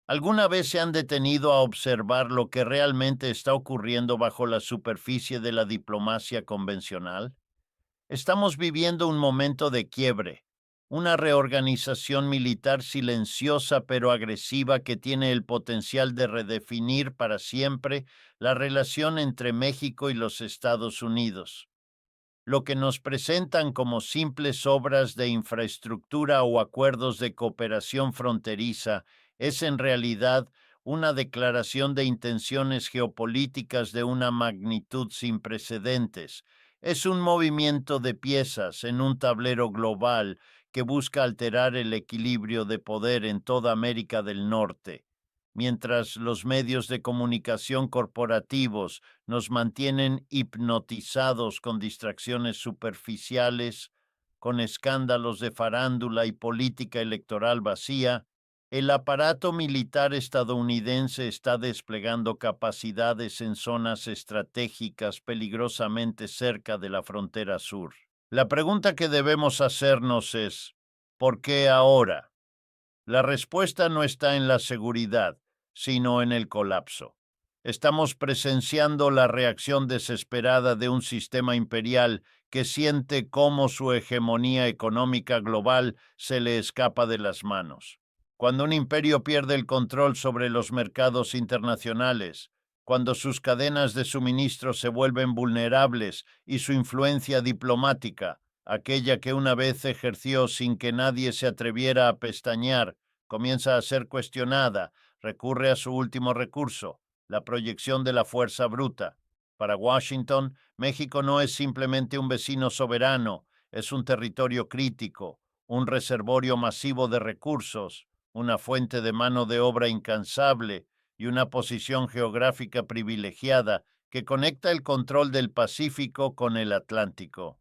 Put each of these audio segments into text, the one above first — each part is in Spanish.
¿Alguna vez se han detenido a observar lo que realmente está ocurriendo bajo la superficie de la diplomacia convencional? Estamos viviendo un momento de quiebre, una reorganización militar silenciosa pero agresiva que tiene el potencial de redefinir para siempre la relación entre México y los Estados Unidos. Lo que nos presentan como simples obras de infraestructura o acuerdos de cooperación fronteriza es en realidad una declaración de intenciones geopolíticas de una magnitud sin precedentes. Es un movimiento de piezas en un tablero global que busca alterar el equilibrio de poder en toda América del Norte. Mientras los medios de comunicación corporativos nos mantienen hipnotizados con distracciones superficiales, con escándalos de farándula y política electoral vacía, el aparato militar estadounidense está desplegando capacidades en zonas estratégicas peligrosamente cerca de la frontera sur. La pregunta que debemos hacernos es, ¿por qué ahora? La respuesta no está en la seguridad, sino en el colapso. Estamos presenciando la reacción desesperada de un sistema imperial que siente cómo su hegemonía económica global se le escapa de las manos. Cuando un imperio pierde el control sobre los mercados internacionales, cuando sus cadenas de suministro se vuelven vulnerables y su influencia diplomática, aquella que una vez ejerció sin que nadie se atreviera a pestañear, comienza a ser cuestionada, recurre a su último recurso, la proyección de la fuerza bruta. Para Washington, México no es simplemente un vecino soberano, es un territorio crítico, un reservorio masivo de recursos, una fuente de mano de obra incansable y una posición geográfica privilegiada que conecta el control del Pacífico con el Atlántico.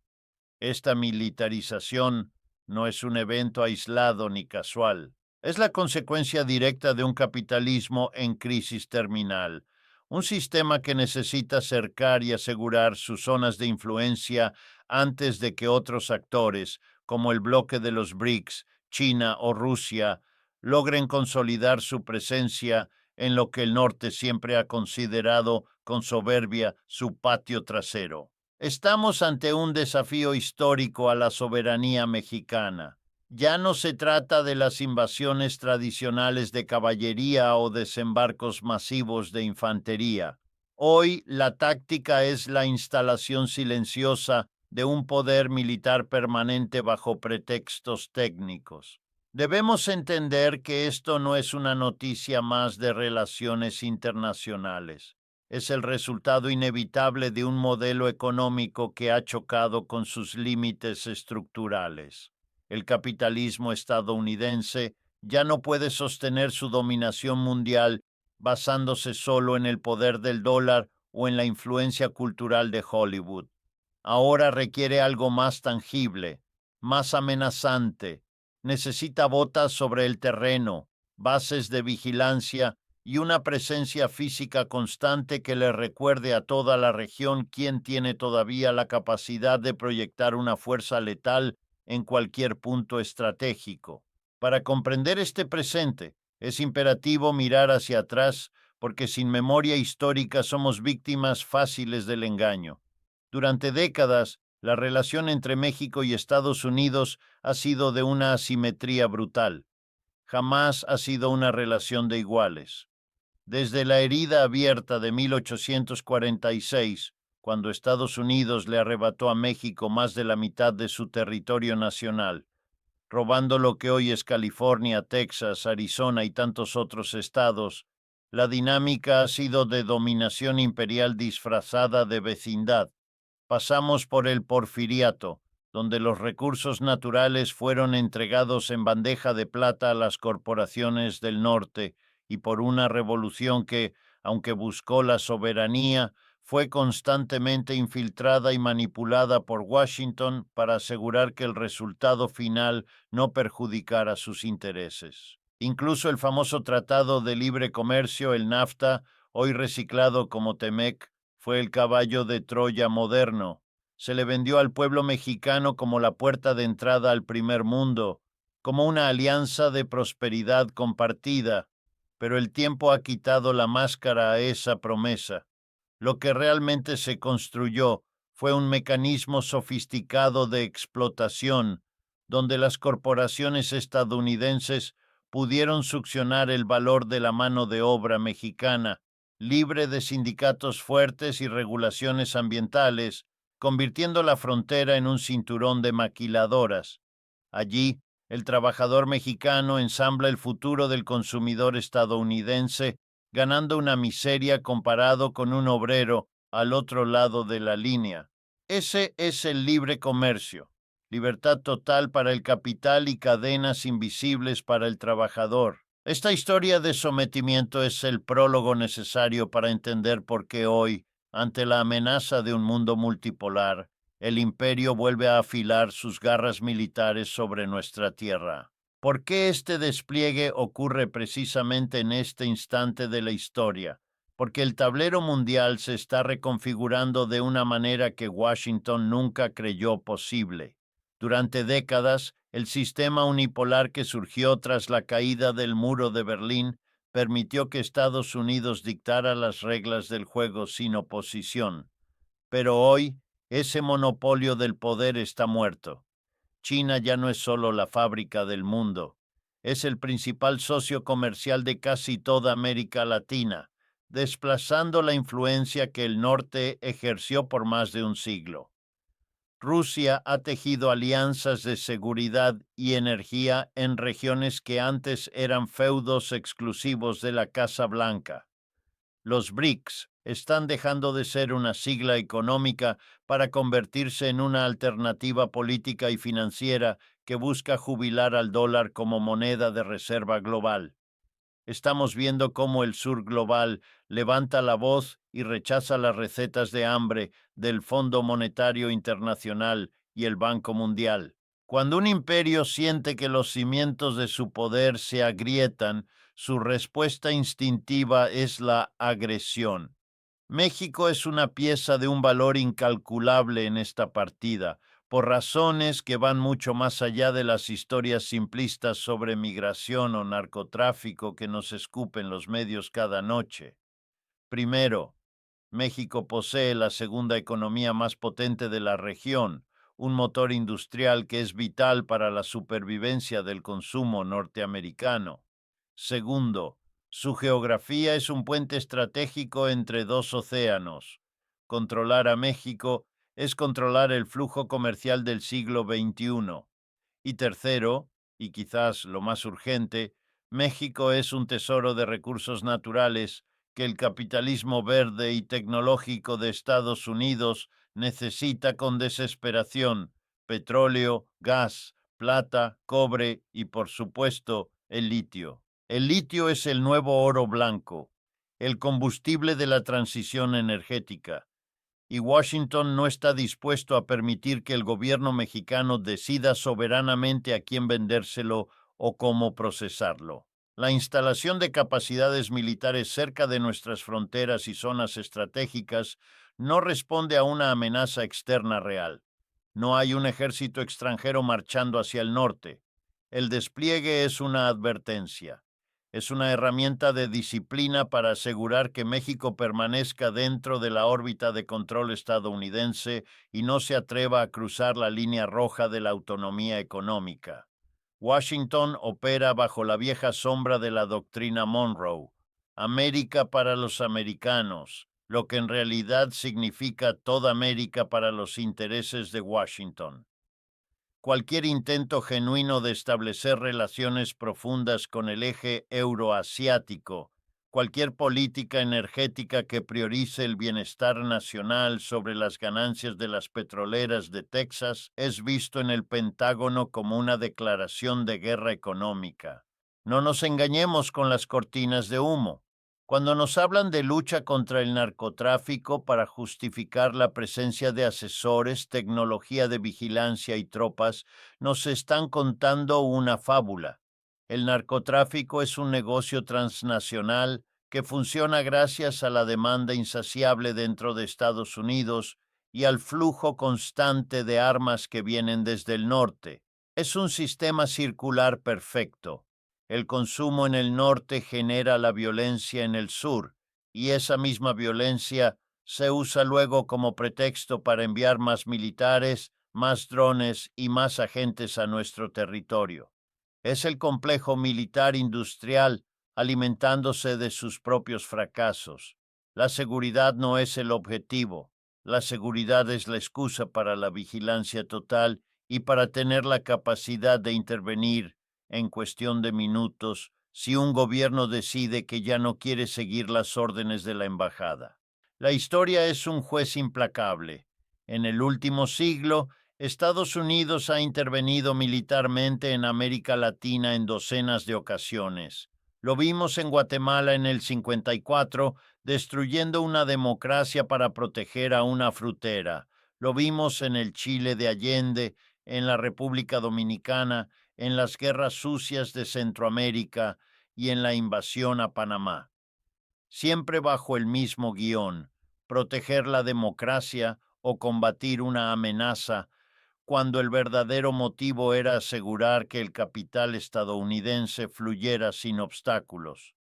Esta militarización no es un evento aislado ni casual. Es la consecuencia directa de un capitalismo en crisis terminal, un sistema que necesita cercar y asegurar sus zonas de influencia antes de que otros actores, como el bloque de los BRICS, China o Rusia, logren consolidar su presencia en lo que el norte siempre ha considerado con soberbia su patio trasero. Estamos ante un desafío histórico a la soberanía mexicana. Ya no se trata de las invasiones tradicionales de caballería o desembarcos masivos de infantería. Hoy la táctica es la instalación silenciosa de un poder militar permanente bajo pretextos técnicos. Debemos entender que esto no es una noticia más de relaciones internacionales. Es el resultado inevitable de un modelo económico que ha chocado con sus límites estructurales. El capitalismo estadounidense ya no puede sostener su dominación mundial basándose solo en el poder del dólar o en la influencia cultural de Hollywood. Ahora requiere algo más tangible, más amenazante. Necesita botas sobre el terreno, bases de vigilancia y una presencia física constante que le recuerde a toda la región quién tiene todavía la capacidad de proyectar una fuerza letal en cualquier punto estratégico. Para comprender este presente, es imperativo mirar hacia atrás, porque sin memoria histórica somos víctimas fáciles del engaño. Durante décadas, la relación entre México y Estados Unidos ha sido de una asimetría brutal. Jamás ha sido una relación de iguales. Desde la herida abierta de 1846, cuando Estados Unidos le arrebató a México más de la mitad de su territorio nacional, robando lo que hoy es California, Texas, Arizona y tantos otros estados, la dinámica ha sido de dominación imperial disfrazada de vecindad. Pasamos por el Porfiriato, donde los recursos naturales fueron entregados en bandeja de plata a las corporaciones del norte, y por una revolución que, aunque buscó la soberanía, fue constantemente infiltrada y manipulada por Washington para asegurar que el resultado final no perjudicara sus intereses. Incluso el famoso Tratado de Libre Comercio, el NAFTA, hoy reciclado como TEMEC, fue el caballo de Troya moderno. Se le vendió al pueblo mexicano como la puerta de entrada al primer mundo, como una alianza de prosperidad compartida. pero el tiempo ha quitado la máscara a esa promesa. Lo que realmente se construyó fue un mecanismo sofisticado de explotación, donde las corporaciones estadounidenses pudieron succionar el valor de la mano de obra mexicana, libre de sindicatos fuertes y regulaciones ambientales, convirtiendo la frontera en un cinturón de maquiladoras. Allí, el trabajador mexicano ensambla el futuro del consumidor estadounidense, ganando una miseria comparado con un obrero al otro lado de la línea. Ese es el libre comercio, libertad total para el capital y cadenas invisibles para el trabajador. Esta historia de sometimiento es el prólogo necesario para entender por qué hoy, ante la amenaza de un mundo multipolar, el imperio vuelve a afilar sus garras militares sobre nuestra tierra. ¿Por qué este despliegue ocurre precisamente en este instante de la historia? Porque el tablero mundial se está reconfigurando de una manera que Washington nunca creyó posible. Durante décadas, el sistema unipolar que surgió tras la caída del muro de Berlín permitió que Estados Unidos dictara las reglas del juego sin oposición. Pero hoy, ese monopolio del poder está muerto. China ya no es solo la fábrica del mundo, es el principal socio comercial de casi toda América Latina, desplazando la influencia que el norte ejerció por más de un siglo. Rusia ha tejido alianzas de seguridad y energía en regiones que antes eran feudos exclusivos de la Casa Blanca. Los BRICS están dejando de ser una sigla económica para convertirse en una alternativa política y financiera que busca jubilar al dólar como moneda de reserva global. Estamos viendo cómo el sur global levanta la voz y rechaza las recetas de hambre del Fondo Monetario Internacional y el Banco Mundial. Cuando un imperio siente que los cimientos de su poder se agrietan, su respuesta instintiva es la agresión. México es una pieza de un valor incalculable en esta partida, por razones que van mucho más allá de las historias simplistas sobre migración o narcotráfico que nos escupen los medios cada noche. Primero, México posee la segunda economía más potente de la región, un motor industrial que es vital para la supervivencia del consumo norteamericano. Segundo, su geografía es un puente estratégico entre dos océanos. Controlar a México es controlar el flujo comercial del siglo XXI. Y tercero, y quizás lo más urgente, México es un tesoro de recursos naturales que el capitalismo verde y tecnológico de Estados Unidos necesita con desesperación: petróleo, gas, plata, cobre y, por supuesto, el litio. El litio es el nuevo oro blanco, el combustible de la transición energética, y Washington no está dispuesto a permitir que el gobierno mexicano decida soberanamente a quién vendérselo o cómo procesarlo. La instalación de capacidades militares cerca de nuestras fronteras y zonas estratégicas no responde a una amenaza externa real. No hay un ejército extranjero marchando hacia el norte. El despliegue es una advertencia. Es una herramienta de disciplina para asegurar que México permanezca dentro de la órbita de control estadounidense y no se atreva a cruzar la línea roja de la autonomía económica. Washington opera bajo la vieja sombra de la doctrina Monroe: América para los americanos, lo que en realidad significa toda América para los intereses de Washington. Cualquier intento genuino de establecer relaciones profundas con el eje euroasiático, cualquier política energética que priorice el bienestar nacional sobre las ganancias de las petroleras de Texas, es visto en el Pentágono como una declaración de guerra económica. No nos engañemos con las cortinas de humo. Cuando nos hablan de lucha contra el narcotráfico para justificar la presencia de asesores, tecnología de vigilancia y tropas, nos están contando una fábula. El narcotráfico es un negocio transnacional que funciona gracias a la demanda insaciable dentro de Estados Unidos y al flujo constante de armas que vienen desde el norte. Es un sistema circular perfecto. El consumo en el norte genera la violencia en el sur, y esa misma violencia se usa luego como pretexto para enviar más militares, más drones y más agentes a nuestro territorio. Es el complejo militar industrial alimentándose de sus propios fracasos. La seguridad no es el objetivo. La seguridad es la excusa para la vigilancia total y para tener la capacidad de intervenir en cuestión de minutos si un gobierno decide que ya no quiere seguir las órdenes de la embajada. La historia es un juez implacable. En el último siglo, Estados Unidos ha intervenido militarmente en América Latina en docenas de ocasiones. Lo vimos en Guatemala en el 54, destruyendo una democracia para proteger a una frutera. Lo vimos en el Chile de Allende, en la República Dominicana, en las guerras sucias de Centroamérica y en la invasión a Panamá. Siempre bajo el mismo guión: proteger la democracia o combatir una amenaza, cuando el verdadero motivo era asegurar que el capital estadounidense fluyera sin obstáculos.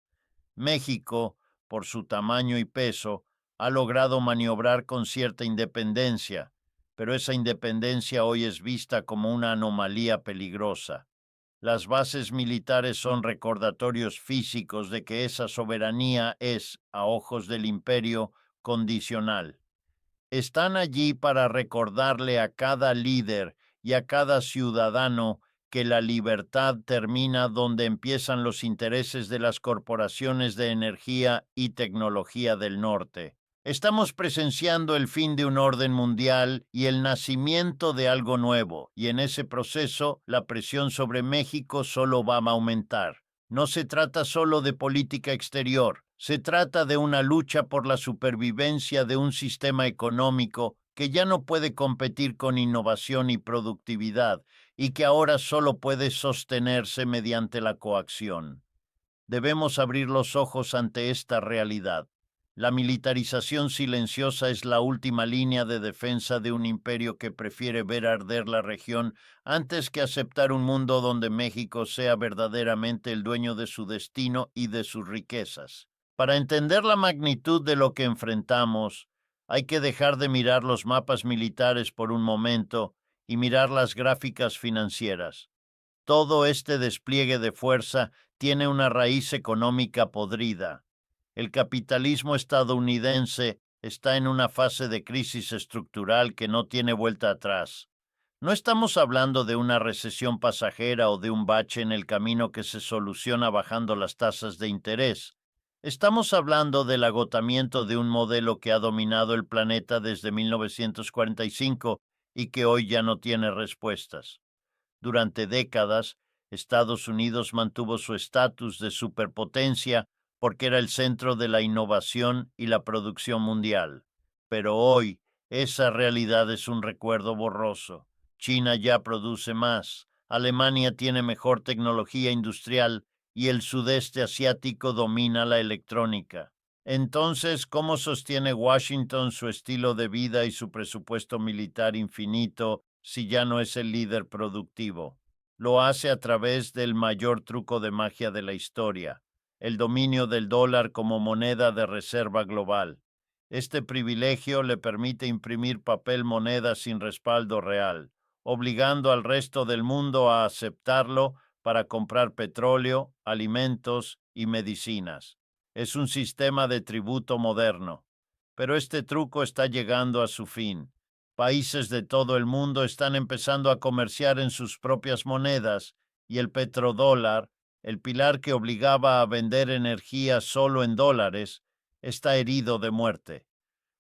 México, por su tamaño y peso, ha logrado maniobrar con cierta independencia, pero esa independencia hoy es vista como una anomalía peligrosa. Las bases militares son recordatorios físicos de que esa soberanía es, a ojos del imperio, condicional. Están allí para recordarle a cada líder y a cada ciudadano que la libertad termina donde empiezan los intereses de las corporaciones de energía y tecnología del norte. Estamos presenciando el fin de un orden mundial y el nacimiento de algo nuevo, y en ese proceso la presión sobre México solo va a aumentar. No se trata solo de política exterior, se trata de una lucha por la supervivencia de un sistema económico que ya no puede competir con innovación y productividad y que ahora solo puede sostenerse mediante la coacción. Debemos abrir los ojos ante esta realidad. La militarización silenciosa es la última línea de defensa de un imperio que prefiere ver arder la región antes que aceptar un mundo donde México sea verdaderamente el dueño de su destino y de sus riquezas. Para entender la magnitud de lo que enfrentamos, hay que dejar de mirar los mapas militares por un momento y mirar las gráficas financieras. Todo este despliegue de fuerza tiene una raíz económica podrida. El capitalismo estadounidense está en una fase de crisis estructural que no tiene vuelta atrás. No estamos hablando de una recesión pasajera o de un bache en el camino que se soluciona bajando las tasas de interés. Estamos hablando del agotamiento de un modelo que ha dominado el planeta desde 1945 y que hoy ya no tiene respuestas. Durante décadas, Estados Unidos mantuvo su estatus de superpotencia porque era el centro de la innovación y la producción mundial. Pero hoy, esa realidad es un recuerdo borroso. China ya produce más, Alemania tiene mejor tecnología industrial y el sudeste asiático domina la electrónica. Entonces, ¿cómo sostiene Washington su estilo de vida y su presupuesto militar infinito si ya no es el líder productivo? Lo hace a través del mayor truco de magia de la historia: el dominio del dólar como moneda de reserva global. Este privilegio le permite imprimir papel moneda sin respaldo real, obligando al resto del mundo a aceptarlo para comprar petróleo, alimentos y medicinas. Es un sistema de tributo moderno. Pero este truco está llegando a su fin. Países de todo el mundo están empezando a comerciar en sus propias monedas y el petrodólar, el pilar que obligaba a vender energía solo en dólares, está herido de muerte.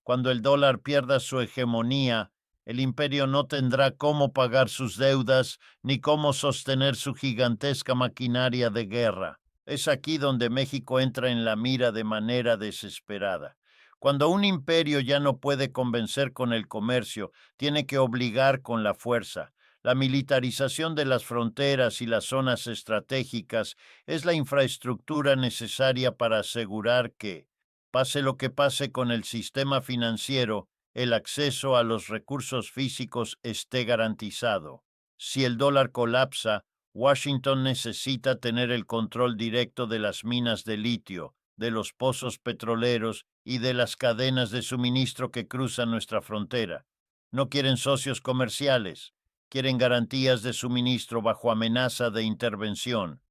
Cuando el dólar pierda su hegemonía, el imperio no tendrá cómo pagar sus deudas ni cómo sostener su gigantesca maquinaria de guerra. Es aquí donde México entra en la mira de manera desesperada. Cuando un imperio ya no puede convencer con el comercio, tiene que obligar con la fuerza. La militarización de las fronteras y las zonas estratégicas es la infraestructura necesaria para asegurar que, pase lo que pase con el sistema financiero, el acceso a los recursos físicos esté garantizado. Si el dólar colapsa, Washington necesita tener el control directo de las minas de litio, de los pozos petroleros y de las cadenas de suministro que cruzan nuestra frontera. No quieren socios comerciales, quieren garantías de suministro bajo amenaza de intervención.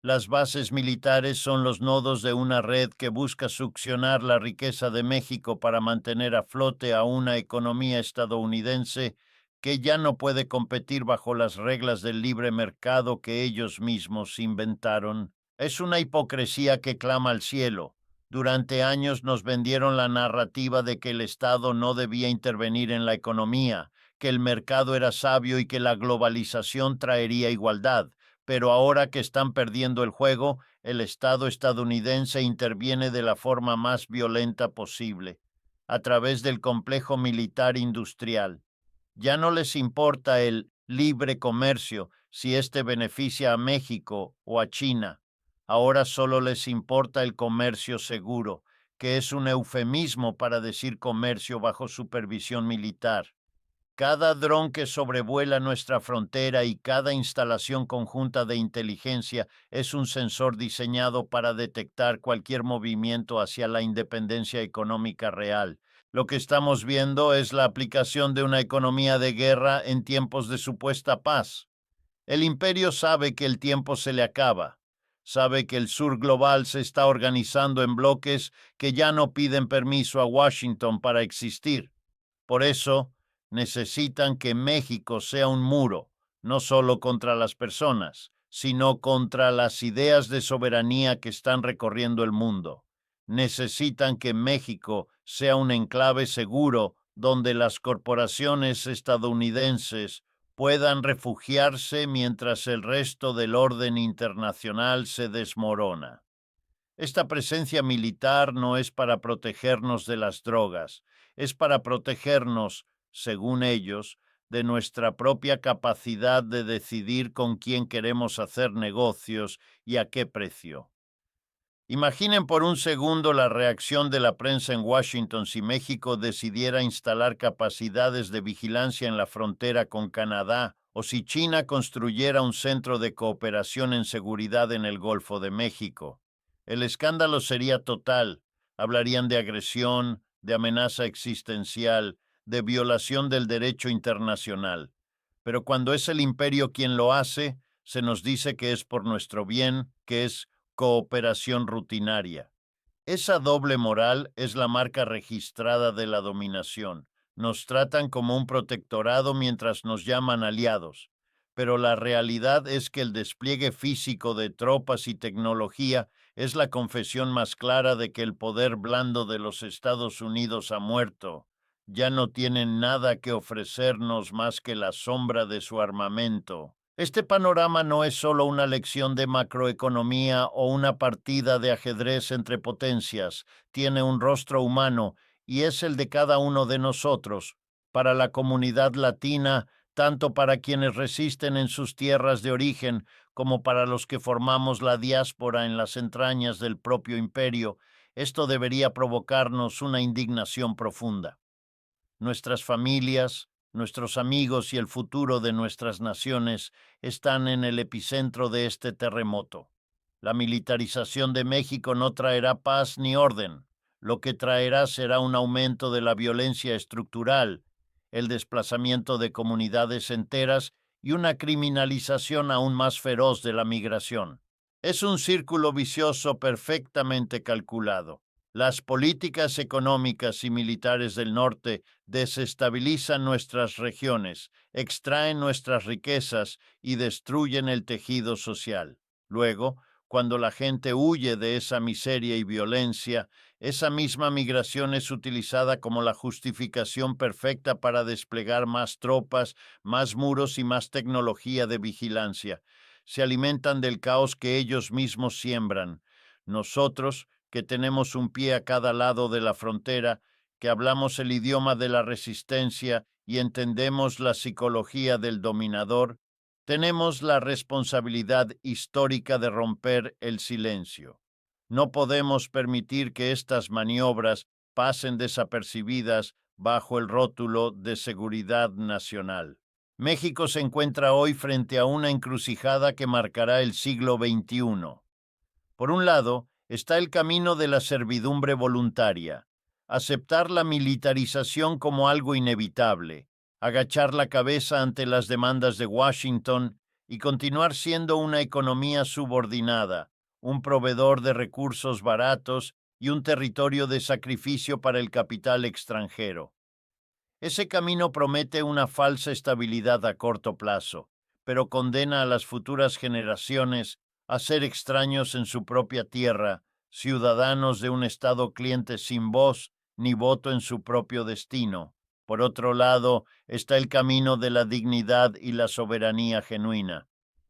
Las bases militares son los nodos de una red que busca succionar la riqueza de México para mantener a flote a una economía estadounidense que ya no puede competir bajo las reglas del libre mercado que ellos mismos inventaron. Es una hipocresía que clama al cielo. Durante años nos vendieron la narrativa de que el Estado no debía intervenir en la economía, que el mercado era sabio y que la globalización traería igualdad. Pero ahora que están perdiendo el juego, el Estado estadounidense interviene de la forma más violenta posible, a través del complejo militar industrial. Ya no les importa el libre comercio si éste beneficia a México o a China. Ahora solo les importa el comercio seguro, que es un eufemismo para decir comercio bajo supervisión militar. Cada dron que sobrevuela nuestra frontera y cada instalación conjunta de inteligencia es un sensor diseñado para detectar cualquier movimiento hacia la independencia económica real. Lo que estamos viendo es la aplicación de una economía de guerra en tiempos de supuesta paz. El imperio sabe que el tiempo se le acaba. Sabe que el sur global se está organizando en bloques que ya no piden permiso a Washington para existir. Por eso, necesitan que México sea un muro, no solo contra las personas, sino contra las ideas de soberanía que están recorriendo el mundo. Necesitan que México sea un enclave seguro donde las corporaciones estadounidenses puedan refugiarse mientras el resto del orden internacional se desmorona. Esta presencia militar no es para protegernos de las drogas, es para protegernos, según ellos, de nuestra propia capacidad de decidir con quién queremos hacer negocios y a qué precio. Imaginen por un segundo la reacción de la prensa en Washington si México decidiera instalar capacidades de vigilancia en la frontera con Canadá o si China construyera un centro de cooperación en seguridad en el Golfo de México. El escándalo sería total. Hablarían de agresión, de amenaza existencial, de violación del derecho internacional. Pero cuando es el imperio quien lo hace, se nos dice que es por nuestro bien, que es cooperación rutinaria. Esa doble moral es la marca registrada de la dominación. Nos tratan como un protectorado mientras nos llaman aliados. Pero la realidad es que el despliegue físico de tropas y tecnología es la confesión más clara de que el poder blando de los Estados Unidos ha muerto. Ya no tienen nada que ofrecernos más que la sombra de su armamento. Este panorama no es solo una lección de macroeconomía o una partida de ajedrez entre potencias, tiene un rostro humano y es el de cada uno de nosotros. Para la comunidad latina, tanto para quienes resisten en sus tierras de origen como para los que formamos la diáspora en las entrañas del propio imperio, esto debería provocarnos una indignación profunda. Nuestras familias, nuestros amigos y el futuro de nuestras naciones están en el epicentro de este terremoto. La militarización de México no traerá paz ni orden. Lo que traerá será un aumento de la violencia estructural, el desplazamiento de comunidades enteras y una criminalización aún más feroz de la migración. Es un círculo vicioso perfectamente calculado. Las políticas económicas y militares del norte desestabilizan nuestras regiones, extraen nuestras riquezas y destruyen el tejido social. Luego, cuando la gente huye de esa miseria y violencia, esa misma migración es utilizada como la justificación perfecta para desplegar más tropas, más muros y más tecnología de vigilancia. Se alimentan del caos que ellos mismos siembran. Nosotros, que tenemos un pie a cada lado de la frontera, que hablamos el idioma de la resistencia y entendemos la psicología del dominador, tenemos la responsabilidad histórica de romper el silencio. No podemos permitir que estas maniobras pasen desapercibidas bajo el rótulo de seguridad nacional. México se encuentra hoy frente a una encrucijada que marcará el siglo XXI. Por un lado, está el camino de la servidumbre voluntaria, aceptar la militarización como algo inevitable, agachar la cabeza ante las demandas de Washington y continuar siendo una economía subordinada, un proveedor de recursos baratos y un territorio de sacrificio para el capital extranjero. Ese camino promete una falsa estabilidad a corto plazo, pero condena a las futuras generaciones a ser extraños en su propia tierra, ciudadanos de un Estado cliente sin voz ni voto en su propio destino. Por otro lado, está el camino de la dignidad y la soberanía genuina,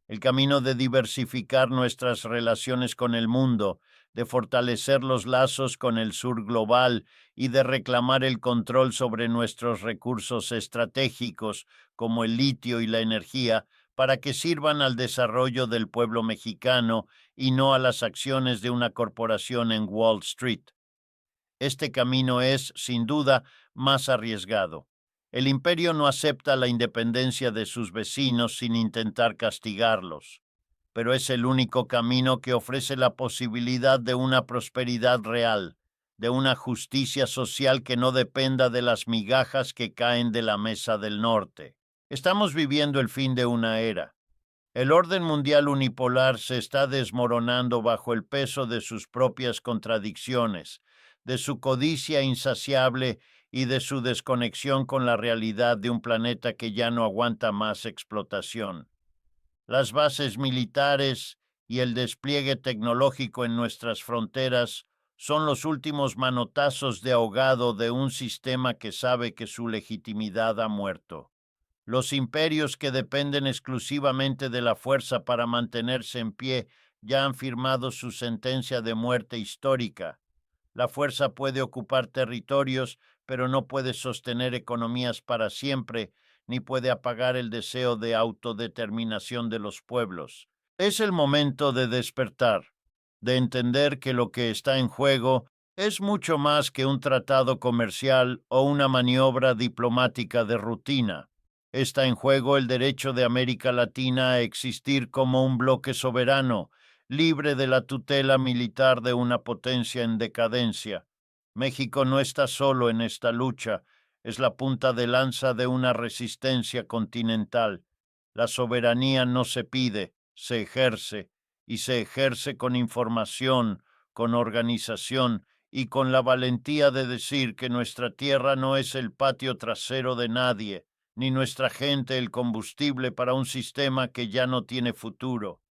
el camino de diversificar nuestras relaciones con el mundo, de fortalecer los lazos con el sur global y de reclamar el control sobre nuestros recursos estratégicos, como el litio y la energía, para que sirvan al desarrollo del pueblo mexicano y no a las acciones de una corporación en Wall Street. Este camino es, sin duda, más arriesgado. El imperio no acepta la independencia de sus vecinos sin intentar castigarlos, pero es el único camino que ofrece la posibilidad de una prosperidad real, de una justicia social que no dependa de las migajas que caen de la mesa del norte. Estamos viviendo el fin de una era. El orden mundial unipolar se está desmoronando bajo el peso de sus propias contradicciones, de su codicia insaciable y de su desconexión con la realidad de un planeta que ya no aguanta más explotación. Las bases militares y el despliegue tecnológico en nuestras fronteras son los últimos manotazos de ahogado de un sistema que sabe que su legitimidad ha muerto. Los imperios que dependen exclusivamente de la fuerza para mantenerse en pie ya han firmado su sentencia de muerte histórica. La fuerza puede ocupar territorios, pero no puede sostener economías para siempre, ni puede apagar el deseo de autodeterminación de los pueblos. Es el momento de despertar, de entender que lo que está en juego es mucho más que un tratado comercial o una maniobra diplomática de rutina. Está en juego el derecho de América Latina a existir como un bloque soberano, libre de la tutela militar de una potencia en decadencia. México no está solo en esta lucha, es la punta de lanza de una resistencia continental. La soberanía no se pide, se ejerce, y se ejerce con información, con organización y con la valentía de decir que nuestra tierra no es el patio trasero de nadie, ni nuestra gente el combustible para un sistema que ya no tiene futuro.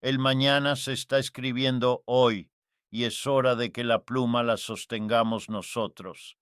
El mañana se está escribiendo hoy, y es hora de que la pluma la sostengamos nosotros.